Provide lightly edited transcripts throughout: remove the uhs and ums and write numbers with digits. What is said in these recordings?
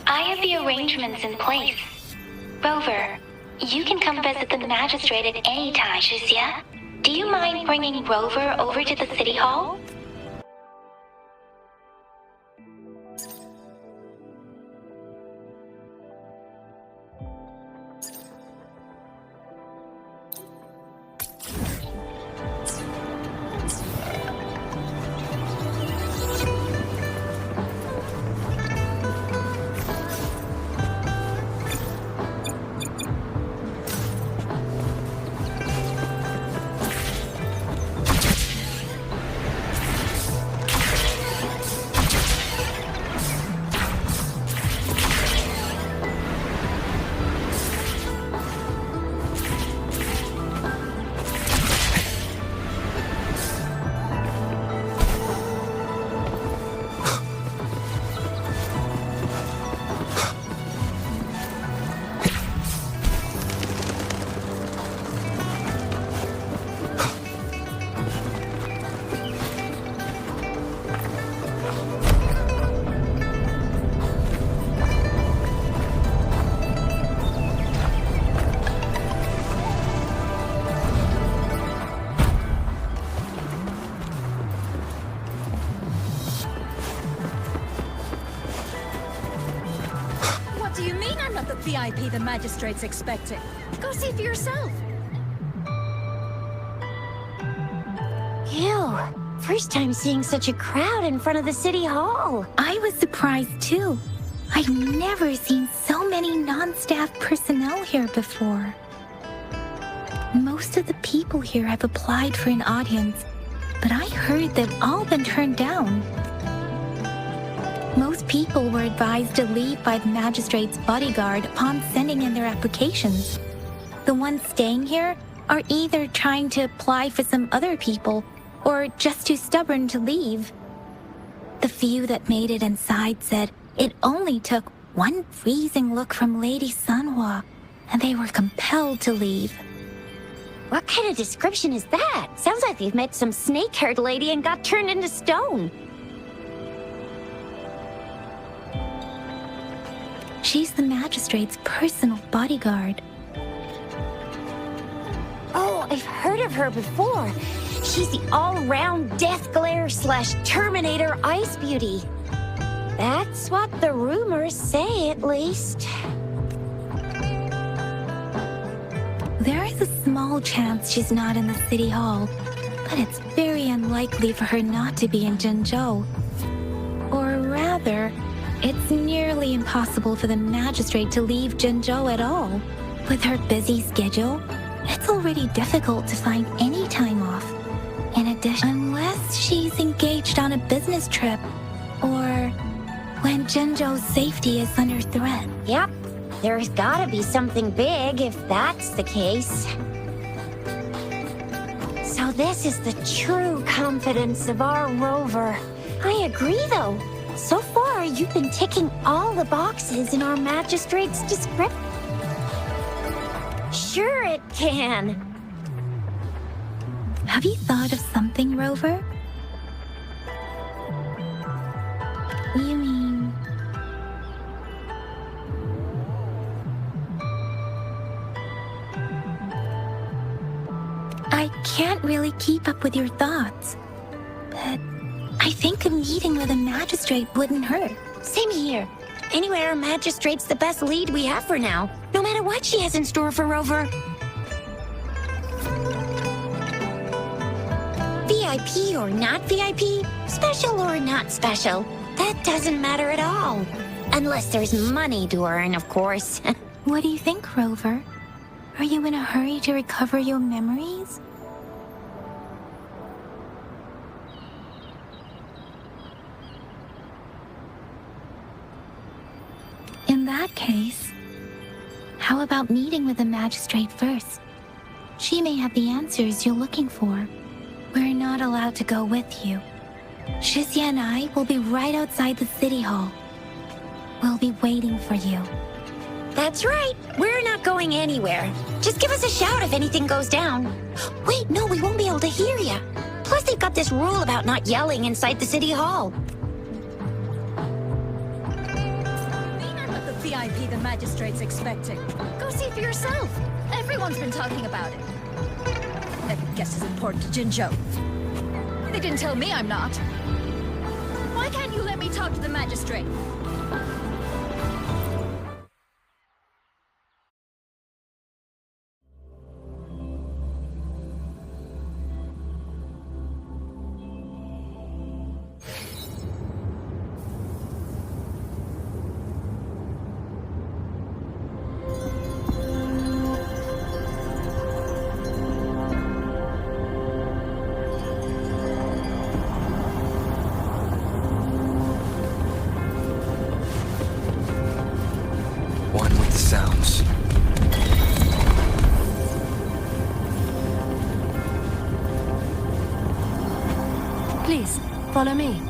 I have the arrangements in place. Rover, you can come visit the magistrate at any time, Shizia. Do you mind bringing Rover over to the city hall? What do you mean I'm not the VIP the magistrate's expecting? Go see for yourself. Ew. First time seeing such a crowd in front of the city hall. I was surprised too. I've never seen so many non-staff personnel here before. Most of the people here have applied for an audience, but I heard they've all been turned down. Most people were advised to leave by the magistrate's bodyguard upon sending in their applications. The ones staying here are either trying to apply for some other people or just too stubborn to leave. The few that made it inside said it only took one freezing look from Lady Sanhua, and they were compelled to leave. What kind of description is that? Sounds like you've met some snake-haired lady and got turned into stone. She's the magistrate's personal bodyguard. Oh, I've heard of her before. She's the all-round Death Glare / Terminator Ice Beauty. That's what the rumors say, at least. There is a small chance she's not in the city hall, but it's very unlikely for her not to be in Zhengzhou. Or rather, it's nearly impossible for the magistrate to leave Zhengzhou at all. With her busy schedule, it's already difficult to find any time off. In addition, unless she's engaged on a business trip, or when Zhengzhou's safety is under threat. Yep, there's gotta be something big if that's the case. So this is the true confidence of our Rover. I agree, though. So far, you've been ticking all the boxes in our magistrate's description. Sure it can. Have you thought of something, Rover? You mean... I can't really keep up with your thoughts, but I think a meeting with a magistrate wouldn't hurt. Same here. Anywhere a magistrate's the best lead we have for now, no matter what she has in store for Rover. VIP or not VIP, special or not special, that doesn't matter at all. Unless there's money to earn, of course. What do you think, Rover? Are you in a hurry to recover your memories? In that case, how about meeting with the magistrate first? She may have the answers you're looking for. We're not allowed to go with you. Shizia and I will be right outside the city hall. We'll be waiting for you. That's right. We're not going anywhere. Just give us a shout if anything goes down. Wait, no, we won't be able to hear you. Plus, they've got this rule about not yelling inside the city hall. VIP the magistrate's expecting. Go see for yourself. Everyone's been talking about it. I guess it's important to Jinzhou. They didn't tell me I'm not. Why can't you let me talk to the magistrate? One with the sounds. Please, follow me.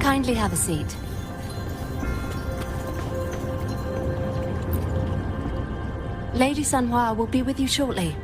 Kindly have a seat. Lady Sanhua will be with you shortly.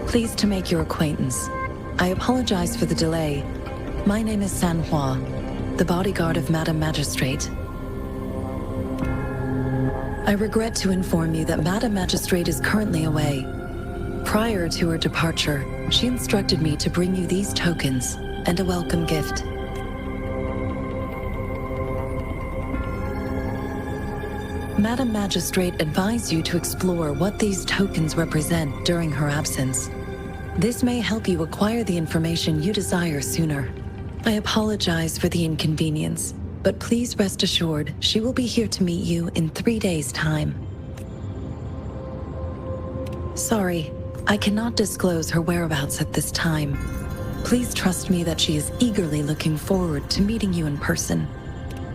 Pleased to make your acquaintance. I apologize for the delay. My name is Sanhua, the bodyguard of Madam Magistrate. I regret to inform you that Madam Magistrate is currently away. Prior to her departure, she instructed me to bring you these tokens and a welcome gift. Madam Magistrate advised you to explore what these tokens represent during her absence. This may help you acquire the information you desire sooner. I apologize for the inconvenience, but please rest assured she will be here to meet you in 3 days' time. Sorry, I cannot disclose her whereabouts at this time. Please trust me that she is eagerly looking forward to meeting you in person.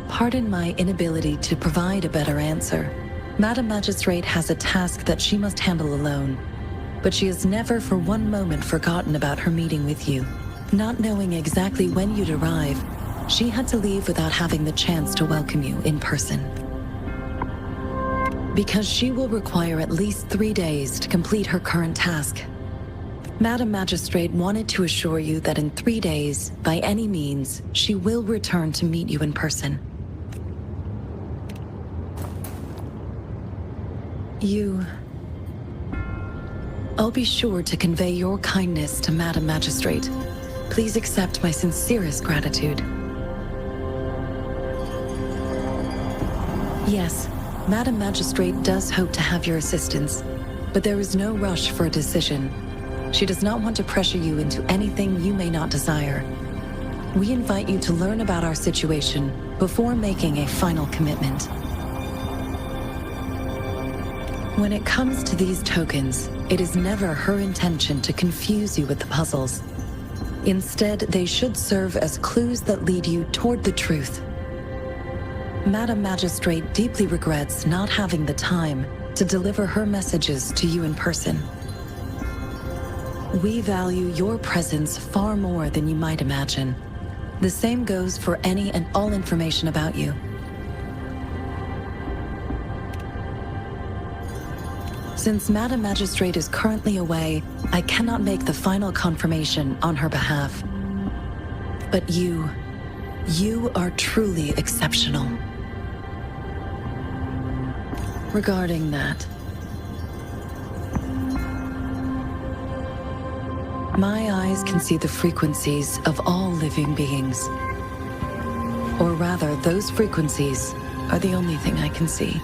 Pardon my inability to provide a better answer. Madam Magistrate has a task that she must handle alone, but she has never for one moment forgotten about her meeting with you. Not knowing exactly when you'd arrive, she had to leave without having the chance to welcome you in person. Because she will require at least 3 days to complete her current task. Madam Magistrate wanted to assure you that in 3 days, by any means, she will return to meet you in person. I'll be sure to convey your kindness to Madam Magistrate. Please accept my sincerest gratitude. Yes, Madam Magistrate does hope to have your assistance, but there is no rush for a decision. She does not want to pressure you into anything you may not desire. We invite you to learn about our situation before making a final commitment. When it comes to these tokens, it is never her intention to confuse you with the puzzles. Instead, they should serve as clues that lead you toward the truth. Madam Magistrate deeply regrets not having the time to deliver her messages to you in person. We value your presence far more than you might imagine. The same goes for any and all information about you. Since Madam Magistrate is currently away, I cannot make the final confirmation on her behalf. But you are truly exceptional. Regarding that, My eyes can see the frequencies of all living beings. Or rather, those frequencies are the only thing I can see.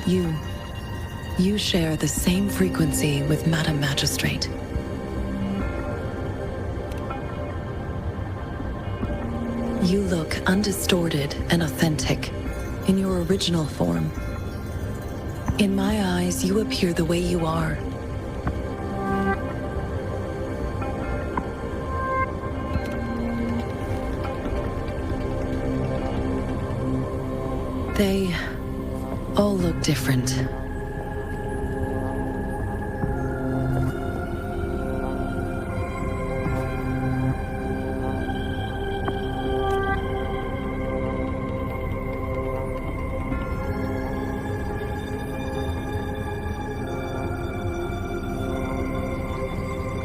You share the same frequency with Madam Magistrate. You look undistorted and authentic in your original form. In my eyes, you appear the way you are. They all look different.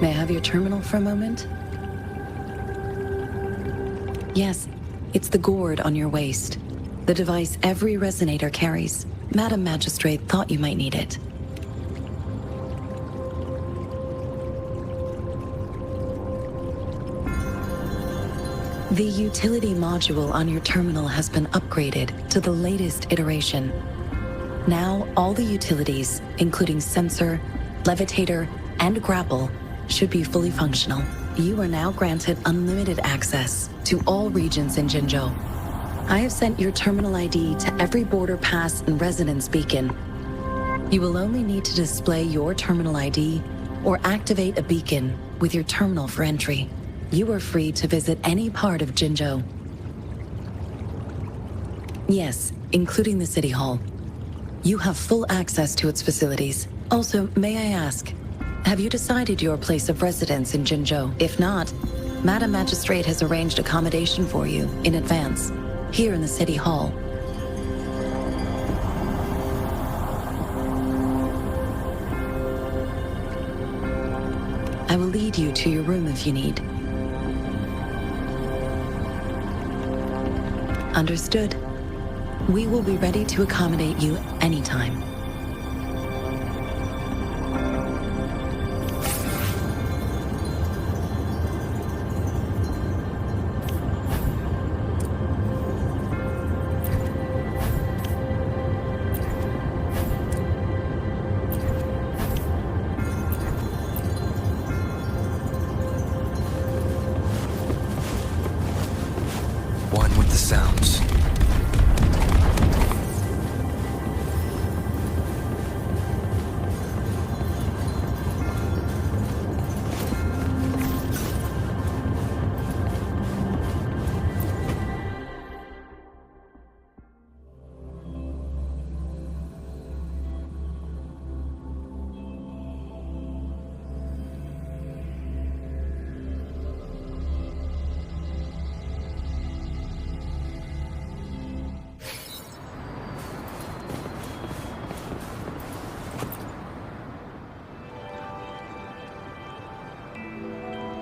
May I have your terminal for a moment? Yes, it's the gourd on your waist. The device every resonator carries. Madam Magistrate thought you might need it. The utility module on your terminal has been upgraded to the latest iteration. Now, all the utilities, including sensor, levitator, and grapple, should be fully functional. You are now granted unlimited access to all regions in Jinzhou. I have sent your terminal ID to every border pass and residence beacon. You will only need to display your terminal ID or activate a beacon with your terminal for entry. You are free to visit any part of Jinzhou. Yes, including the City Hall. You have full access to its facilities. Also, may I ask, have you decided your place of residence in Jinzhou? If not, Madam Magistrate has arranged accommodation for you in advance, here in the City Hall. I will lead you to your room if you need. Understood. We will be ready to accommodate you anytime. One with the sounds.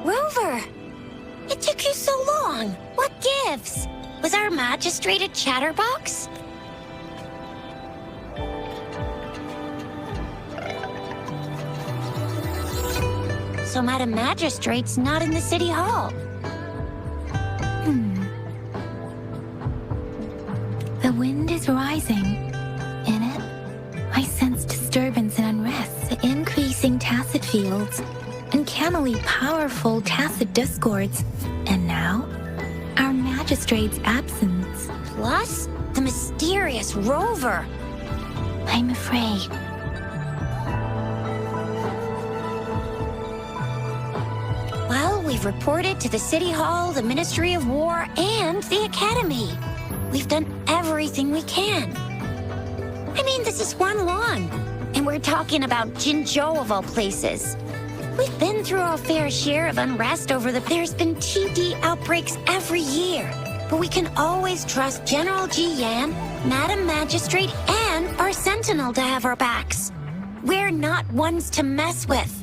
Rover! It took you so long. What gives? Was our magistrate a chatterbox? So Madam Magistrate's not in the City Hall. The wind is rising. In it, I sense disturbance and unrest, increasing tacit fields, uncannily powerful tacit discords, and now, our magistrate's absence. Plus, the mysterious Rover. I'm afraid. Well, we've reported to the City Hall, the Ministry of War, and the Academy. We've done everything we can. I mean, this is one lawn, and we're talking about Jinzhou of all places. We've been through our fair share of unrest over There's been TD outbreaks every year, but we can always trust General Ji Yan, Madam Magistrate, and our Sentinel to have our backs. We're not ones to mess with.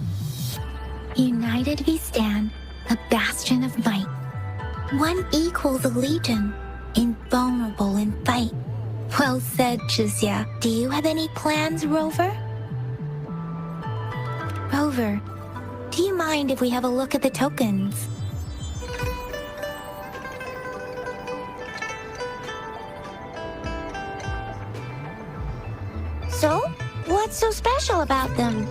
United we stand, a bastion of might. One equals a legion, invulnerable in fight. Well said, Chixia. Do you have any plans, Rover? Rover, do you mind if we have a look at the tokens? So, what's so special about them?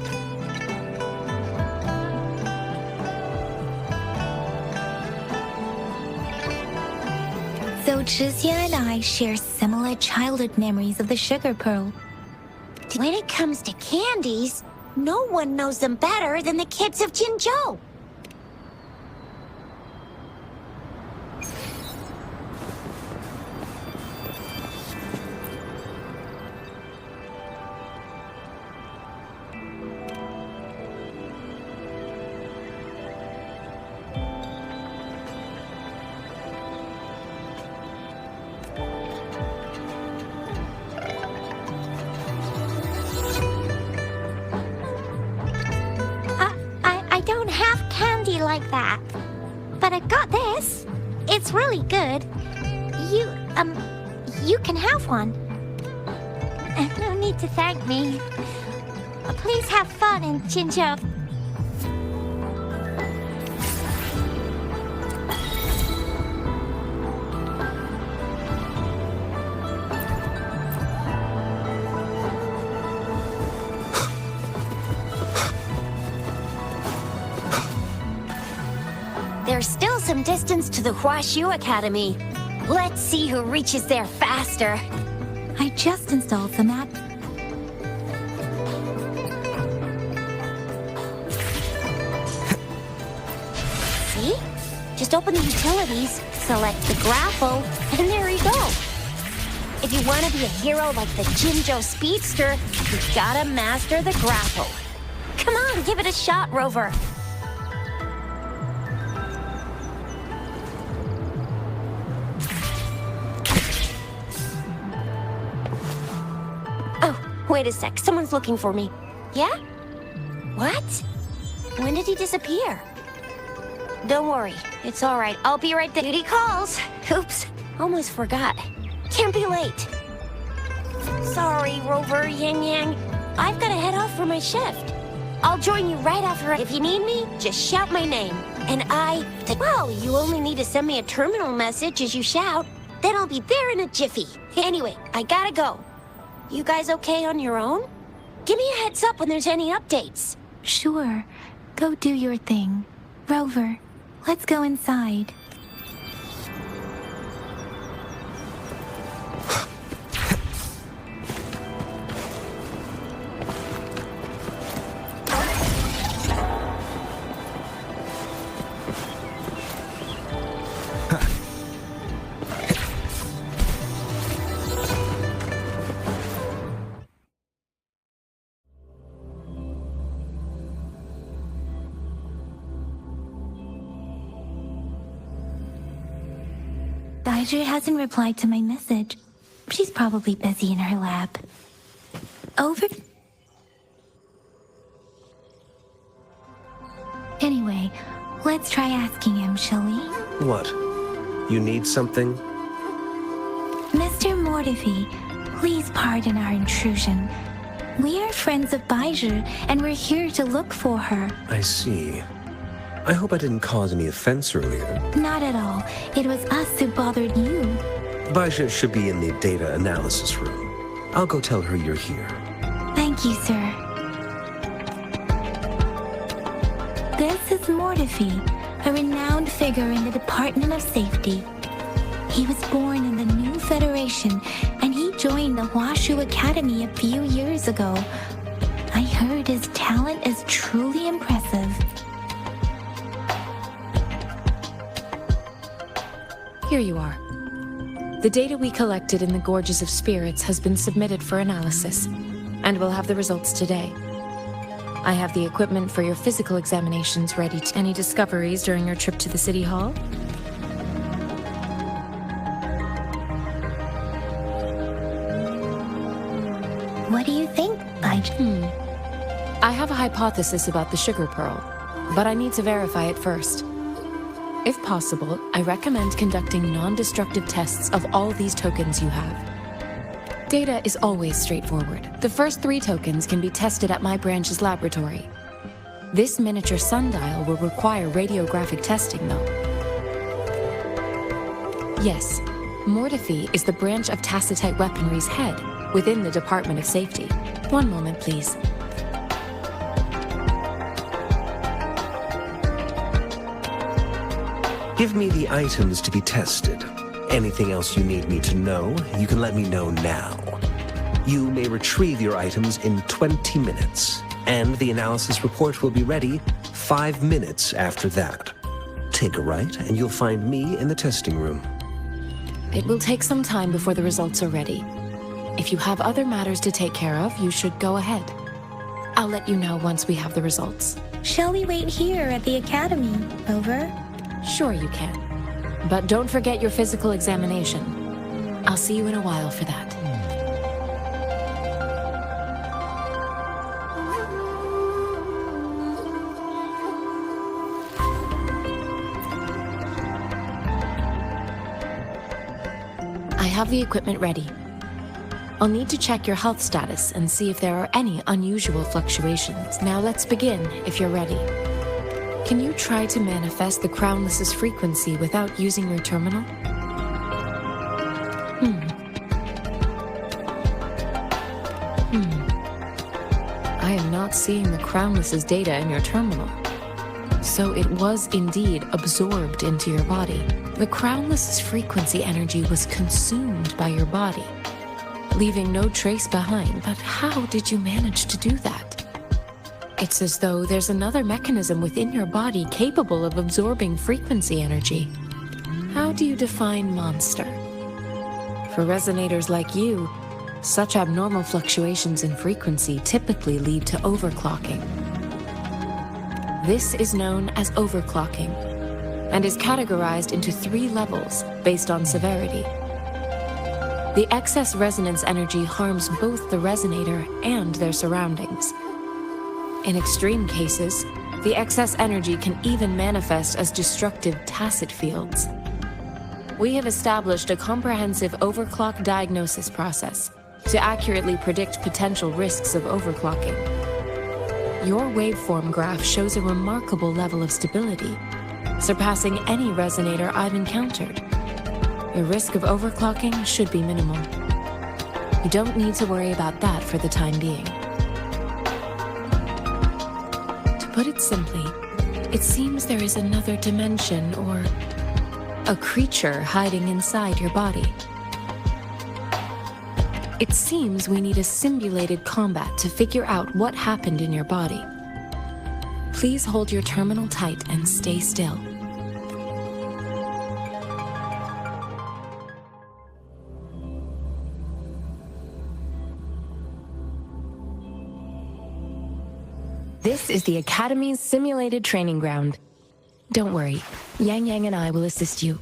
So Chixia and I share similar childhood memories of the sugar pearl. When it comes to candies, no one knows them better than the kids of Jinzhou. I don't have candy like that. But I got this. It's really good. You can have one. No need to thank me. Please have fun in Jinzhou. There's still some distance to the Huashu Academy. Let's see who reaches there faster. I just installed some app. See? Just open the utilities, select the grapple, and there you go. If you want to be a hero like the Jinzhou Speedster, you've gotta master the grapple. Come on, give it a shot, Rover. Wait a sec, someone's looking for me. Yeah? What? When did he disappear? Don't worry, it's all right. I'll be right there. Duty calls. Oops, almost forgot. Can't be late. Sorry, Rover, Yang Yang. I've got to head off for my shift. I'll join you right after. If you need me, just shout my name. And well, you only need to send me a terminal message as you shout. Then I'll be there in a jiffy. Anyway, I gotta go. You guys okay on your own? Give me a heads up when there's any updates. Sure. Go do your thing. Rover, let's go inside. Daiju hasn't replied to my message. She's probably busy in her lab. Over. Anyway, let's try asking him, shall we? What? You need something? Mr. Mortifi, please pardon our intrusion. We are friends of Baiju, and we're here to look for her. I see. I hope I didn't cause any offense earlier. Not at all. It was us who bothered you. Baisha should be in the data analysis room. I'll go tell her you're here. Thank you, sir. This is Mortifi, a renowned figure in the Department of Safety. He was born in the new Federation, and he joined the Huashu Academy a few years ago. I heard his talent is truly impressive. Here you are. The data we collected in the Gorges of Spirits has been submitted for analysis, and we'll have the results today. I have the equipment for your physical examinations ready. Any discoveries during your trip to the City Hall? What do you think, Baiju? I have a hypothesis about the sugar pearl, but I need to verify it first. If possible, I recommend conducting non-destructive tests of all these tokens you have. Data is always straightforward. The first 3 tokens can be tested at my branch's laboratory. This miniature sundial will require radiographic testing, though. Yes, Mortiphy is the branch of Tacitite Weaponry's head within the Department of Safety. One moment, please. Give me the items to be tested. Anything else you need me to know, you can let me know now. You may retrieve your items in 20 minutes, and the analysis report will be ready 5 minutes after that. Take a right, and you'll find me in the testing room. It will take some time before the results are ready. If you have other matters to take care of, you should go ahead. I'll let you know once we have the results. Shall we wait here at the academy? Over? Sure you can. But don't forget your physical examination. I'll see you in a while for that. I have the equipment ready. I'll need to check your health status and see if there are any unusual fluctuations. Now let's begin, if you're ready. Can you try to manifest the Crownless's frequency without using your terminal? I am not seeing the Crownless's data in your terminal. So it was indeed absorbed into your body. The Crownless's frequency energy was consumed by your body, leaving no trace behind. But how did you manage to do that? It's as though there's another mechanism within your body capable of absorbing frequency energy. How do you define monster? For resonators like you, such abnormal fluctuations in frequency typically lead to overclocking. This is known as overclocking, and is categorized into 3 levels based on severity. The excess resonance energy harms both the resonator and their surroundings. In extreme cases, the excess energy can even manifest as destructive tacit fields. We have established a comprehensive overclock diagnosis process to accurately predict potential risks of overclocking. Your waveform graph shows a remarkable level of stability, surpassing any resonator I've encountered. Your risk of overclocking should be minimal. You don't need to worry about that for the time being. To put it simply, it seems there is another dimension or a creature hiding inside your body. It seems we need a simulated combat to figure out what happened in your body. Please hold your terminal tight and stay still. This is the Academy's simulated training ground. Don't worry, Yang Yang and I will assist you.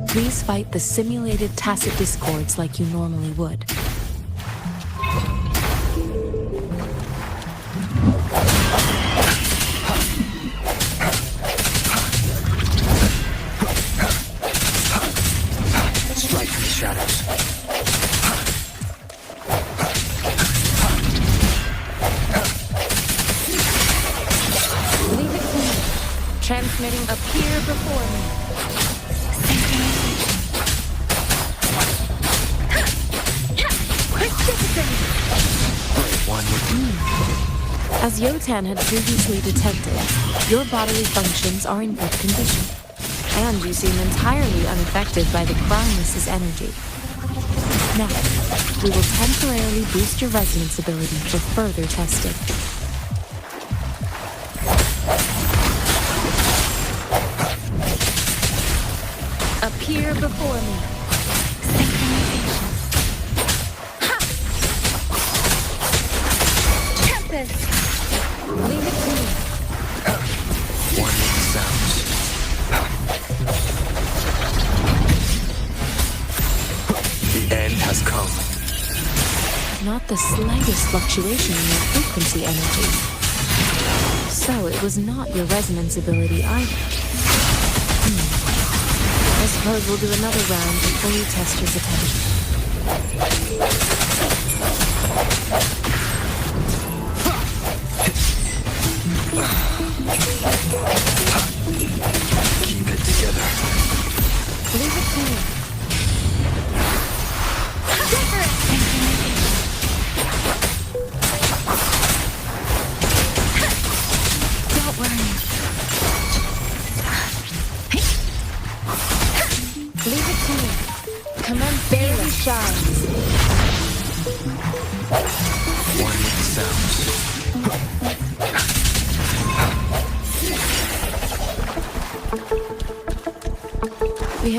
Please fight the simulated tacit discords like you normally would. Strike from the shadows. Leave it to me. Transmitting up here before me. As Yotan had previously detected, your bodily functions are in good condition, and you seem entirely unaffected by the Crownless's energy. Now, we will temporarily boost your resonance ability for further testing. Appear before me. Leave it to me. One with the sounds. The end has come. Not the slightest fluctuation in your frequency energy. So it was not your resonance ability either. I suppose we'll do another round before you test your potential.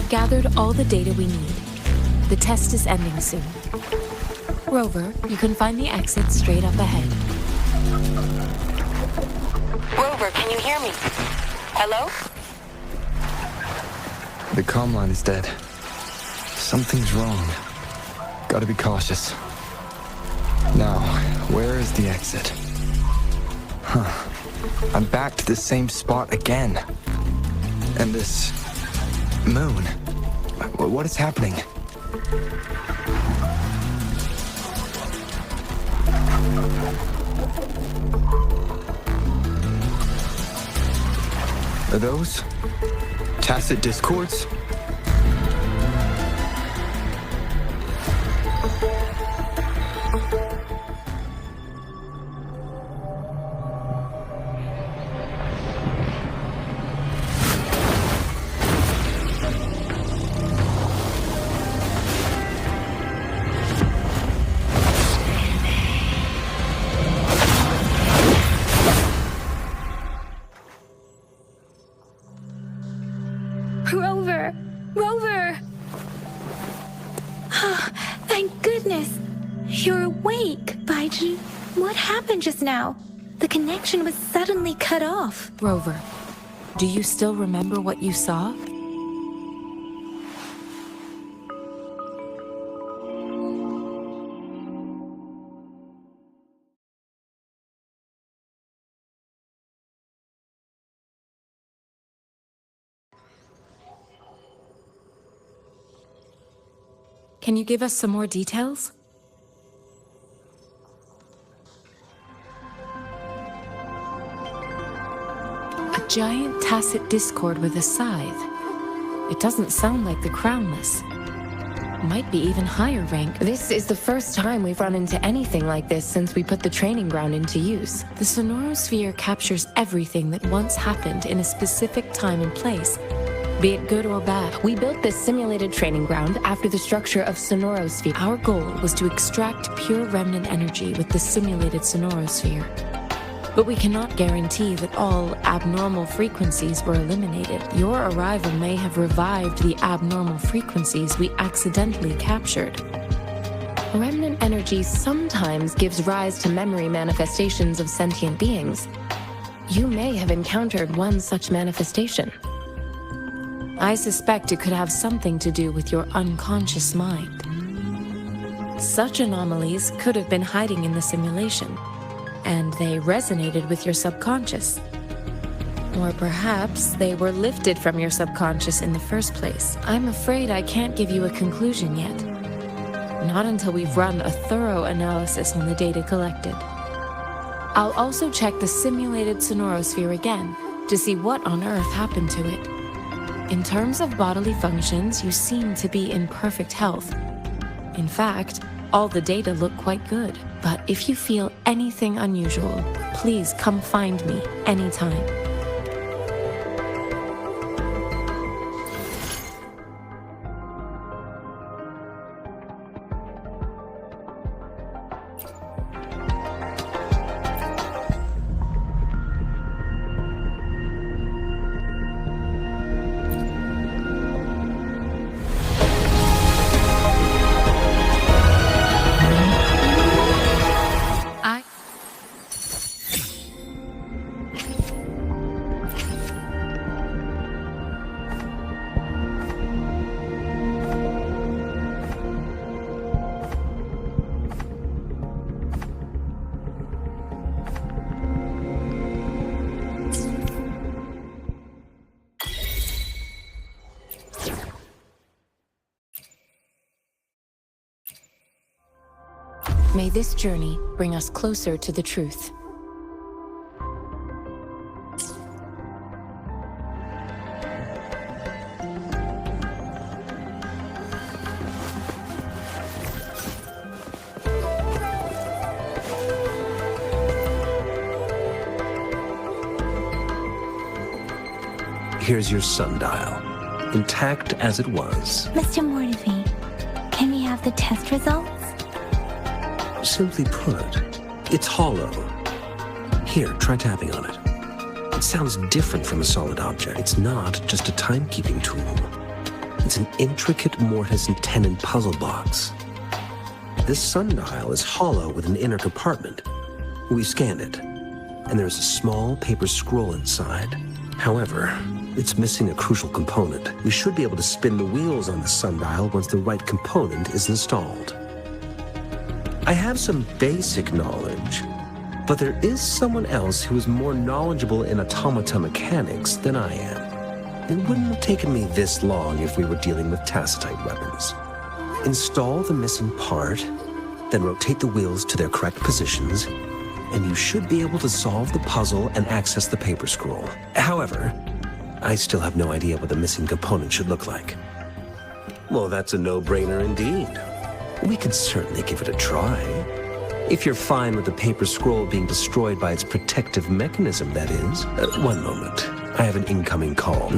have gathered all the data we need. The test is ending soon. Rover, you can find the exit straight up ahead. Rover, can you hear me? Hello? The comm line is dead. Something's wrong. Gotta be cautious. Now, where is the exit? Huh. I'm back to the same spot again. And this... moon. What is happening? Are those tacit discords? Rover! Rover! Thank goodness! You're awake, Baiji. What happened just now? The connection was suddenly cut off. Rover, do you still remember what you saw? Can you give us some more details? A giant tacit discord with a scythe. It doesn't sound like the Crownless. Might be even higher rank. This is the first time we've run into anything like this since we put the training ground into use. The sonorosphere captures everything that once happened in a specific time and place, be it good or bad. We built this simulated training ground after the structure of sonorosphere. Our goal was to extract pure remnant energy with the simulated sonorosphere. But we cannot guarantee that all abnormal frequencies were eliminated. Your arrival may have revived the abnormal frequencies we accidentally captured. Remnant energy sometimes gives rise to memory manifestations of sentient beings. You may have encountered one such manifestation. I suspect it could have something to do with your unconscious mind. Such anomalies could have been hiding in the simulation, and they resonated with your subconscious. Or perhaps they were lifted from your subconscious in the first place. I'm afraid I can't give you a conclusion yet. Not until we've run a thorough analysis on the data collected. I'll also check the simulated sonorosphere again to see what on earth happened to it. In terms of bodily functions, you seem to be in perfect health. In fact, all the data look quite good. But if you feel anything unusual, please come find me anytime. May this journey bring us closer to the truth. Here's your sundial, intact as it was. Mr. Mortivy, can we have the test results? Simply put, it's hollow. Here, try tapping on it. It sounds different from a solid object. It's not just a timekeeping tool. It's an intricate mortise and tenon puzzle box. This sundial is hollow with an inner compartment. We scanned it, and there's a small paper scroll inside. However, it's missing a crucial component. We should be able to spin the wheels on the sundial once the right component is installed. I have some basic knowledge, but there is someone else who is more knowledgeable in automata mechanics than I am. It wouldn't have taken me this long if we were dealing with tacitite weapons. Install the missing part, then rotate the wheels to their correct positions, and you should be able to solve the puzzle and access the paper scroll. However, I still have no idea what the missing component should look like. Well, that's a no-brainer indeed. We could certainly give it a try. If you're fine with the paper scroll being destroyed by its protective mechanism, that is. One moment. I have an incoming call.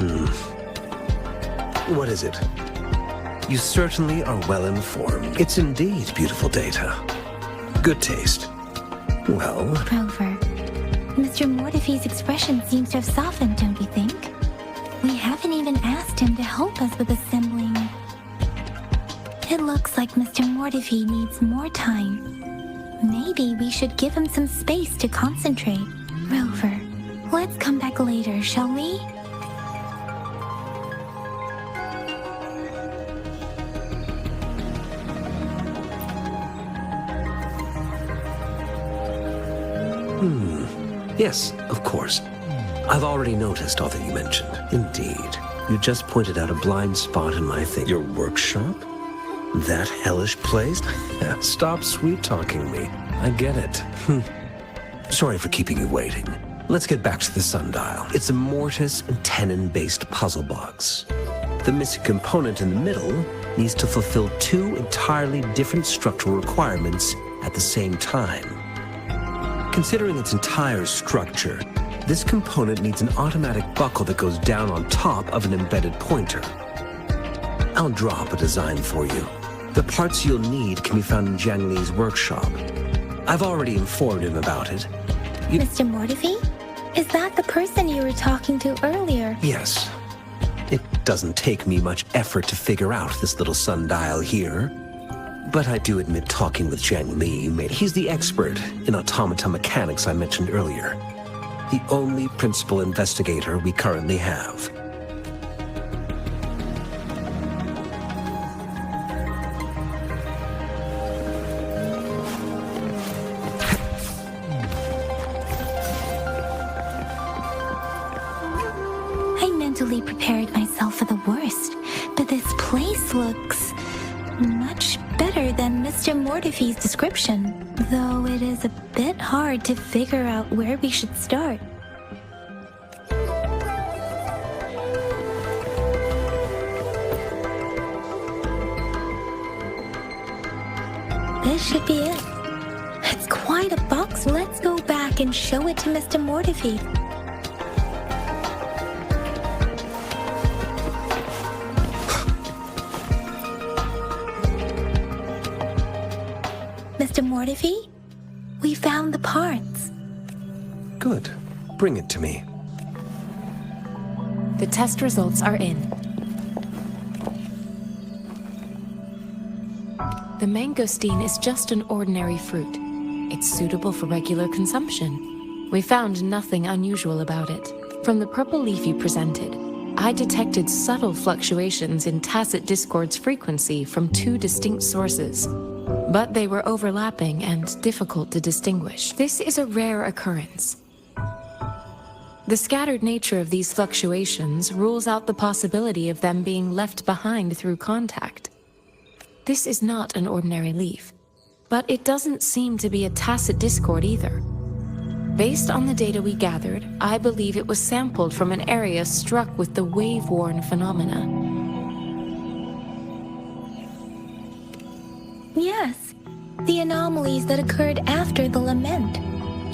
What is it? You certainly are well informed. It's indeed beautiful data. Good taste. Well... Rover, Mr. Mortefi's expression seems to have softened, don't you think? We haven't even asked him to help us with assembling. It looks like Mr. Mortefi needs more time. Maybe we should give him some space to concentrate. Rover, let's come back later, shall we? Yes, of course. I've already noticed all that you mentioned. Indeed. You just pointed out a blind spot in my thing. Your workshop? That hellish place? Stop sweet-talking me. I get it. Sorry for keeping you waiting. Let's get back to the sundial. It's a mortise and tenon-based puzzle box. The missing component in the middle needs to fulfill two entirely different structural requirements at the same time. Considering its entire structure, this component needs an automatic buckle that goes down on top of an embedded pointer. I'll draw up a design for you. The parts you'll need can be found in Jiang Li's workshop. I've already informed him about it. Mr. Mortefi? Is that the person you were talking to earlier? Yes. It doesn't take me much effort to figure out this little sundial here. But I do admit talking with Jiang Li, he's the expert in automata mechanics I mentioned earlier. The only principal investigator we currently have. I mentally prepared myself for the worst, but this place looks much better than Mr. Mortefi's description, though it is a bit hard to figure out where we should start. This should be it. It's quite a box. Let's go back and show it to Mr. Mortefi. Mr. Mortefi, we found the parts. Good. Bring it to me. The test results are in. The mangosteen is just an ordinary fruit. It's suitable for regular consumption. We found nothing unusual about it. From the purple leaf you presented, I detected subtle fluctuations in tacit discord's frequency from two distinct sources, but they were overlapping and difficult to distinguish. This is a rare occurrence. The scattered nature of these fluctuations rules out the possibility of them being left behind through contact. This is not an ordinary leaf, but it doesn't seem to be a tacit discord either. Based on the data we gathered, I believe it was sampled from an area struck with the wave-worn phenomena. Yes, the anomalies that occurred after the lament,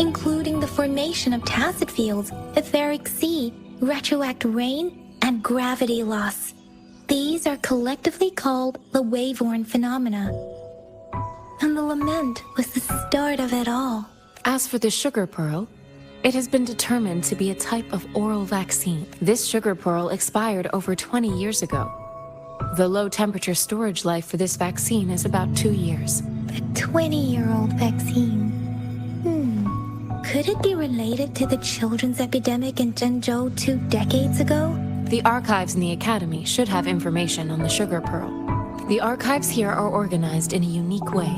including the formation of tacit fields, etheric sea, retroact rain, and gravity loss. These are collectively called the wave-worn phenomena. And the lament was the start of it all. As for the sugar pearl, it has been determined to be a type of oral vaccine. This sugar pearl expired over 20 years ago. The low-temperature storage life for this vaccine is about 2 years. A 20-year-old vaccine. Could it be related to the children's epidemic in Zhengzhou 2 decades ago? The archives in the Academy should have information on the sugar pearl. The archives here are organized in a unique way.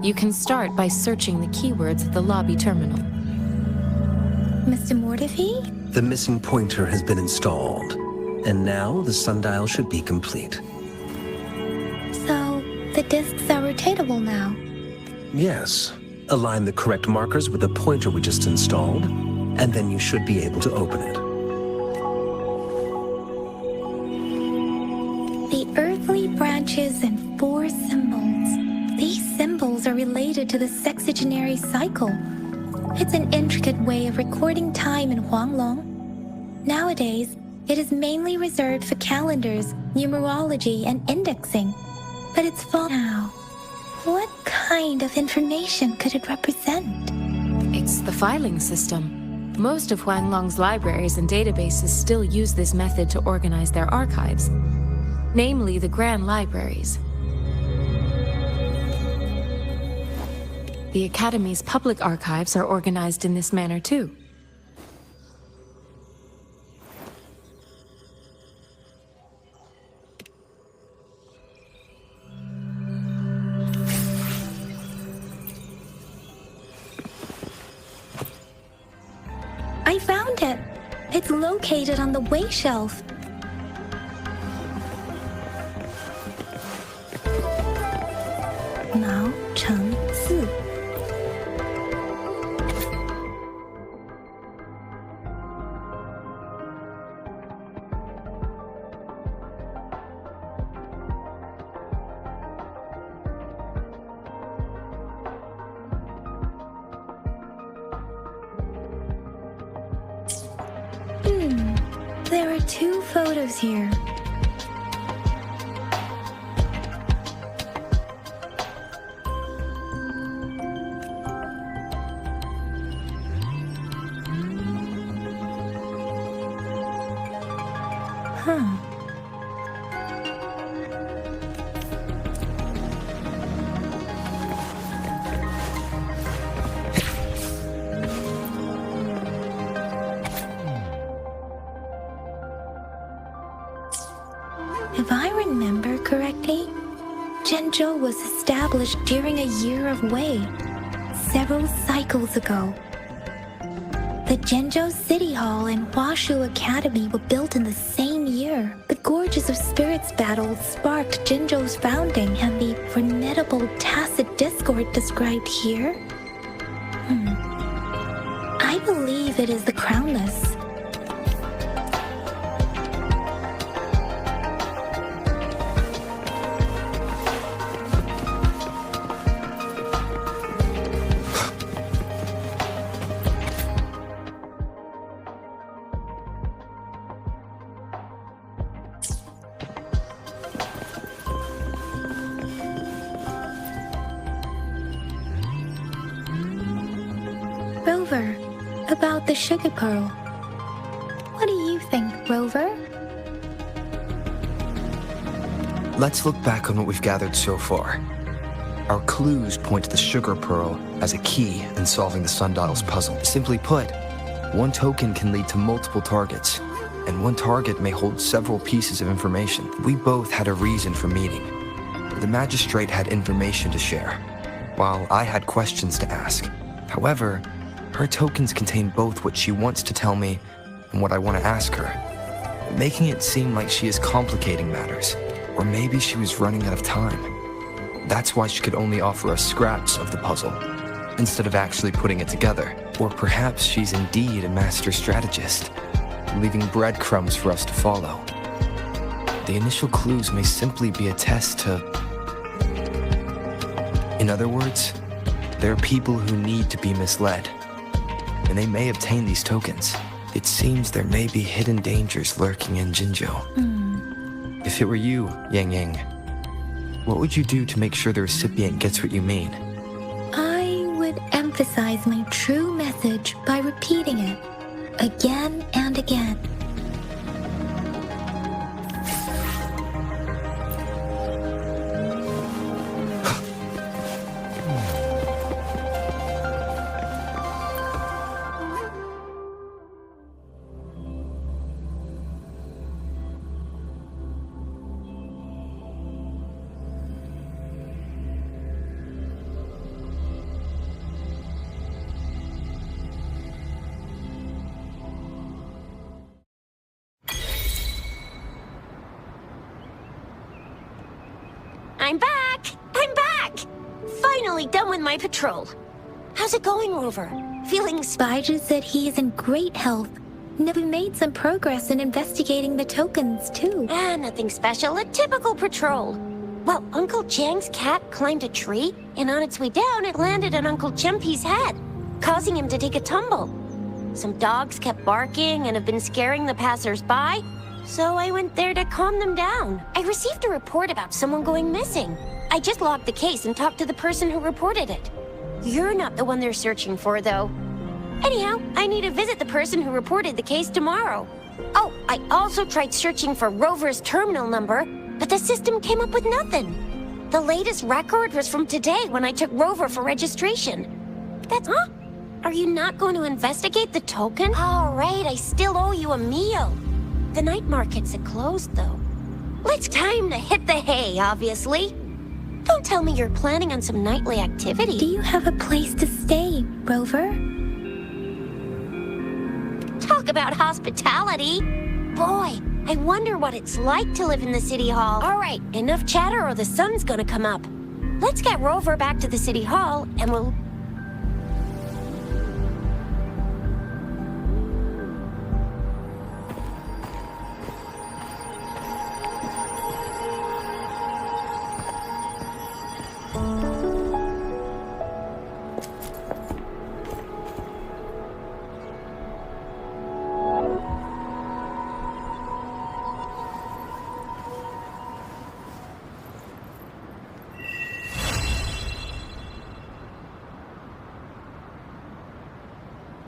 You can start by searching the keywords at the lobby terminal. Mr. Mortefi? The missing pointer has been installed, and now the sundial should be complete. So, the discs are rotatable now? Yes. Align the correct markers with the pointer we just installed, and then you should be able to open it. The earthly branches and 4 symbols. These symbols are related to the sexagenary cycle. It's an intricate way of recording time in Huanglong. Nowadays, it is mainly reserved for calendars, numerology, and indexing. But it's full now. What kind of information could it represent? It's the filing system. Most of Huanglong's libraries and databases still use this method to organize their archives, namely the Grand Libraries. The Academy's public archives are organized in this manner too. I found it. It's located on the way shelf. Mao Cheng Si. There are 2 photos here. If I remember correctly, Zhengzhou was established during a year of Wei, several cycles ago. The Zhengzhou City Hall and Huashu Academy were built in the same year. The Gorges of Spirits battle sparked Zhengzhou's founding, and the formidable tacit discord described here? I believe it is the Crownless. Rover, about the sugar pearl. What do you think, Rover? Let's look back on what we've gathered so far. Our clues point to the sugar pearl as a key in solving the sundial's puzzle. Simply put, one token can lead to multiple targets, and one target may hold several pieces of information. We both had a reason for meeting. The magistrate had information to share, while I had questions to ask. However, her tokens contain both what she wants to tell me and what I want to ask her, making it seem like she is complicating matters, or maybe she was running out of time. That's why she could only offer us scraps of the puzzle, instead of actually putting it together. Or perhaps she's indeed a master strategist, leaving breadcrumbs for us to follow. The initial clues may simply be a test to... In other words, there are people who need to be misled, and they may obtain these tokens. It seems there may be hidden dangers lurking in Jinzhou. If it were you, Yang Yang, what would you do to make sure the recipient gets what you mean? I would emphasize my true message by repeating it again and again. I'm back! I'm back! Finally done with my patrol. How's it going, Rover? Feeling Spyja said he is in great health. Never made some progress in investigating the tokens, too. nothing special. A typical patrol. Well, Uncle Chang's cat climbed a tree, and on its way down, it landed on Uncle Chempi's head, causing him to take a tumble. Some dogs kept barking and have been scaring the passers-by, so I went there to calm them down. I received a report about someone going missing. I just logged the case and talked to the person who reported it. You're not the one they're searching for, though. Anyhow, I need to visit the person who reported the case tomorrow. Oh, I also tried searching for Rover's terminal number, but the system came up with nothing. The latest record was from today when I took Rover for registration. Huh? Are you not going to investigate the token? All right, I still owe you a meal. The night markets are closed, though. It's time to hit the hay, obviously. Don't tell me you're planning on some nightly activity. Do you have a place to stay, Rover? Talk about hospitality. Boy, I wonder what it's like to live in the City Hall. All right, enough chatter or the sun's gonna come up. Let's get Rover back to the City Hall, and we'll